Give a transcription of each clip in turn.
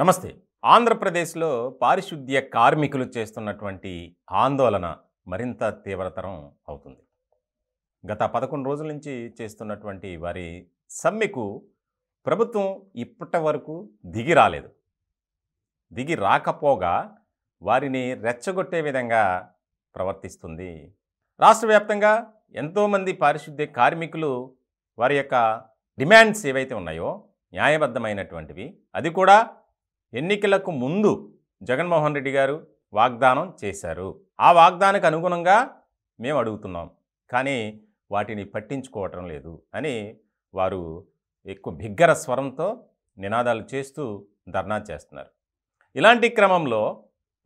నమస్తే. ఆంధ్రప్రదేశ్‌లో పారిశుద్ధ్య కార్మికులు చేస్తున్నటువంటి ఆందోళన మరింత తీవ్రతరం అవుతుంది. గత 11 రోజుల నుంచి చేస్తున్నటువంటి వారి సమ్మెకు ప్రభుత్వం ఇప్పటివరకు దిగి రాలేదు. దిగి రాకపోగా వారిని రెచ్చగొట్టే విధంగా ప్రవర్తిస్తుంది. రాష్ట్ర వ్యాప్తంగా ఎంతోమంది పారిశుద్ధ్య కార్మికులు వారి యొక్క డిమాండ్స్ ఏవైతే ఉన్నాయో న్యాయబద్ధమైనటువంటివి, అది కూడా ఎన్నికలకు ముందు జగన్మోహన్ రెడ్డి గారు వాగ్దానం చేశారు. ఆ వాగ్దానానికి అనుగుణంగా మేము అడుగుతున్నాం, కానీ వాటిని పట్టించుకోవటం లేదు అని వారు ఎక్కువ బిగ్గర స్వరంతో నినాదాలు చేస్తూ ధర్నా చేస్తున్నారు. ఇలాంటి క్రమంలో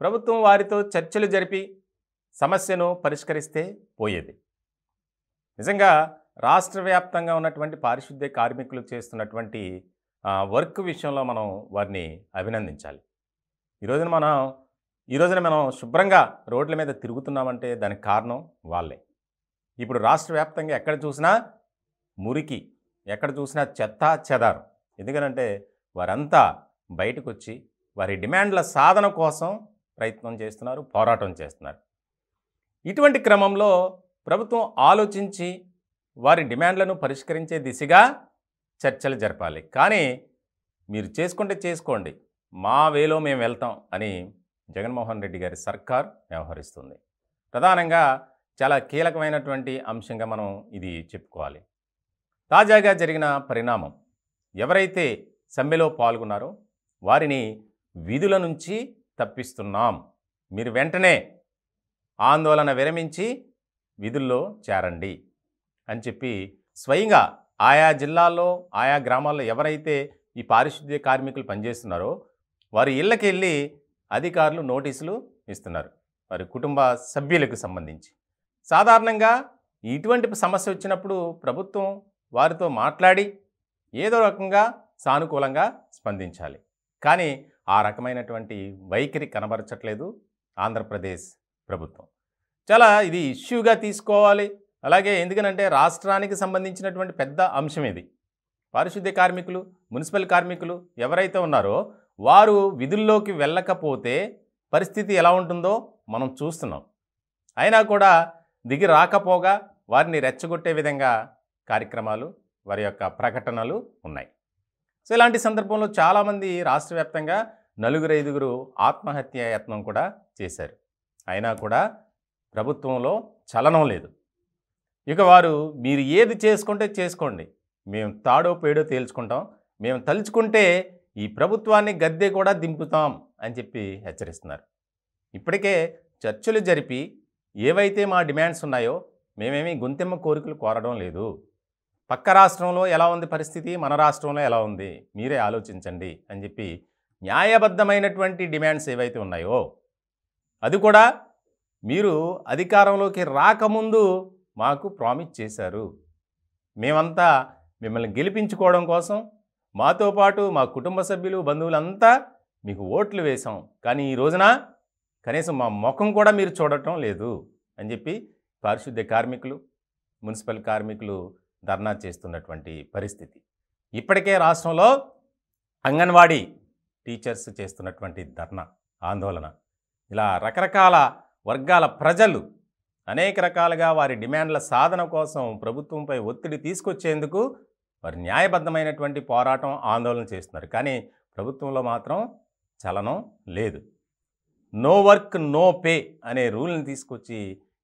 ప్రభుత్వం వారితో చర్చలు జరిపి సమస్యను పరిష్కరిస్తే పోయేది. నిజంగా రాష్ట్ర వ్యాప్తంగా ఉన్నటువంటి పారిశుద్ధ్య కార్మికులు చేస్తున్నటువంటి వర్క్ విషయంలో మనం వారిని అభినందించాలి. ఈ రోజున మనం శుభ్రంగా రోడ్ల మీద తిరుగుతున్నామంటే దానికి కారణం వాళ్ళే. ఇప్పుడు రాష్ట్ర వ్యాప్తంగా ఎక్కడ చూసినా మురికి, ఎక్కడ చూసినా చెత్త చెదారం. ఎందుకనంటే వారంతా బయటకు వచ్చి వారి డిమాండ్ల సాధన కోసం ప్రయత్నం చేస్తున్నారు, పోరాటం చేస్తున్నారు. ఇటువంటి క్రమంలో ప్రభుత్వం ఆలోచించి వారి డిమాండ్లను పరిష్కరించే దిశగా చర్చలు జరపాలి. కానీ మీరు చేసుకుంటే చేసుకోండి, మా వేలో మేము వెళ్తాం అని జగన్మోహన్ రెడ్డి గారి సర్కార్ వ్యవహరిస్తుంది. ప్రధానంగా చాలా కీలకమైనటువంటి అంశంగా మనం ఇది చెప్పుకోవాలి. తాజాగా జరిగిన పరిణామం, ఎవరైతే సమ్మెలో పాల్గొన్నారో వారిని విధుల నుంచి తప్పిస్తున్నాం, మీరు వెంటనే ఆందోళన విరమించి విధుల్లో చేరండి అని చెప్పి స్వయంగా ఆయా జిల్లాల్లో, ఆయా గ్రామాల్లో ఎవరైతే ఈ పారిశుద్ధ్య కార్మికులు పనిచేస్తున్నారో వారి ఇళ్ళకి వెళ్ళి అధికారులు నోటీసులు ఇస్తున్నారు, వారి కుటుంబ సభ్యులకు సంబంధించి. సాధారణంగా ఇటువంటి సమస్య వచ్చినప్పుడు ప్రభుత్వం వారితో మాట్లాడి ఏదో రకంగా సానుకూలంగా స్పందించాలి. కానీ ఆ రకమైనటువంటి వైఖరి కనబరచట్లేదు ఆంధ్రప్రదేశ్ ప్రభుత్వం. చాలా ఇది ఇష్యూగా తీసుకోవాలి. అలాగే ఎందుకనంటే రాష్ట్రానికి సంబంధించినటువంటి పెద్ద అంశం ఇది. పారిశుద్ధ్య కార్మికులు, మున్సిపల్ కార్మికులు ఎవరైతే ఉన్నారో వారు విధుల్లోకి వెళ్ళకపోతే పరిస్థితి ఎలా ఉంటుందో మనం చూస్తున్నాం. అయినా కూడా దిగి రాకపోగా వారిని రెచ్చగొట్టే విధంగా కార్యక్రమాలు, వారి యొక్క ప్రకటనలు ఉన్నాయి. సో ఇలాంటి సందర్భంలో చాలామంది రాష్ట్ర వ్యాప్తంగా 4-5 ఆత్మహత్య యత్నం కూడా చేశారు. అయినా కూడా ప్రభుత్వంలో చలనం లేదు. ఇక వారు మీరు ఏది చేసుకుంటే చేసుకోండి, మేము తాడో పేడో తేల్చుకుంటాం, మేము తలుచుకుంటే ఈ ప్రభుత్వాన్ని గద్దె కూడా దింపుతాం అని చెప్పి హెచ్చరిస్తున్నారు. ఇప్పటికే చర్చలు జరిపి ఏవైతే మా డిమాండ్స్ ఉన్నాయో మేమేమీ గొంతెమ్మ కోరికలు కోరడం లేదు, పక్క రాష్ట్రంలో ఎలా ఉంది పరిస్థితి, మన రాష్ట్రంలో ఎలా ఉంది మీరే ఆలోచించండి అని చెప్పి న్యాయబద్ధమైనటువంటి డిమాండ్స్ ఏవైతే ఉన్నాయో అది కూడా మీరు అధికారంలోకి రాకముందు మాకు ప్రామిస్ చేశారు, మేమంతా మిమ్మల్ని గెలిపించుకోవడం కోసం మాతో పాటు మా కుటుంబ సభ్యులు, బంధువులంతా మీకు ఓట్లు వేశాం, కానీ ఈ రోజున కనీసం మా ముఖం కూడా మీరు చూడటం లేదు అని చెప్పి పారిశుద్ధ్య కార్మికులు, మున్సిపల్ కార్మికులు ధర్నా చేస్తున్నటువంటి పరిస్థితి. ఇప్పటికే రాష్ట్రంలో అంగన్వాడీ టీచర్స్ చేస్తున్నటువంటి ధర్నా, ఆందోళన, ఇలా రకరకాల వర్గాల ప్రజలు అనేక రకాలుగా వారి డిమాండ్ల సాధన కోసం ప్రభుత్వంపై ఒత్తిడి తీసుకొచ్చేందుకు వారి న్యాయబద్ధమైనటువంటి పోరాటం, ఆందోళన చేస్తున్నారు. కానీ ప్రభుత్వంలో మాత్రం చలనం లేదు. నో వర్క్ నో పే అనే రూల్ని తీసుకొచ్చి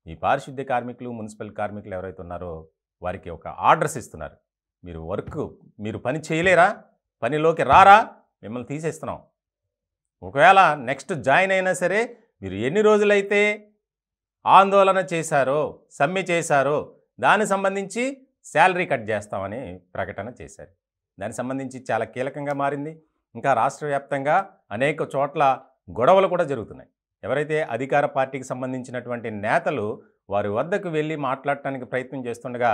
ఈ పారిశుద్ధ్య కార్మికులు, మున్సిపల్ కార్మికులు ఎవరైతే ఉన్నారో వారికి ఒక ఆర్డర్స్ ఇస్తున్నారు. మీరు పని చేయలేరా, పనిలోకి రారా, మిమ్మల్ని తీసేస్తున్నాం. ఒకవేళ నెక్స్ట్ జాయిన్ అయినా సరే మీరు ఎన్ని రోజులైతే ఆందోళన చేశారో, సమ్మె చేశారో దానికి సంబంధించి శాలరీ కట్ చేస్తామని ప్రకటన చేశారు. దానికి సంబంధించి చాలా కీలకంగా మారింది. ఇంకా రాష్ట్ర వ్యాప్తంగా అనేక చోట్ల గొడవలు కూడా జరుగుతున్నాయి. ఎవరైతే అధికార పార్టీకి సంబంధించినటువంటి నేతలు వారి వద్దకు వెళ్ళి మాట్లాడటానికి ప్రయత్నం చేస్తుండగా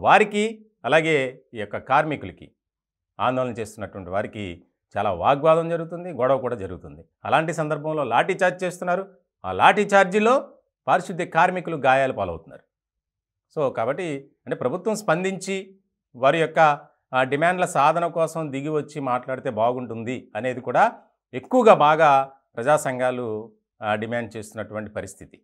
వారికి, అలాగే ఈ యొక్క కార్మికులకి, ఆందోళన చేస్తున్నటువంటి వారికి చాలా వాగ్వాదం జరుగుతుంది, గొడవ కూడా జరుగుతుంది. అలాంటి సందర్భంలో లాఠీ చార్జ్ చేస్తున్నారు. ఆ లాఠీ చార్జీలో పారిశుద్ధ్య కార్మికులు గాయాలు పాలవుతున్నారు. సో కాబట్టి అంటే ప్రభుత్వం స్పందించి వారి యొక్క డిమాండ్ల సాధన కోసం దిగి వచ్చి మాట్లాడితే బాగుంటుంది అనేది కూడా ఎక్కువగా బాగా ప్రజా సంఘాలు డిమాండ్ చేస్తున్నటువంటి పరిస్థితి.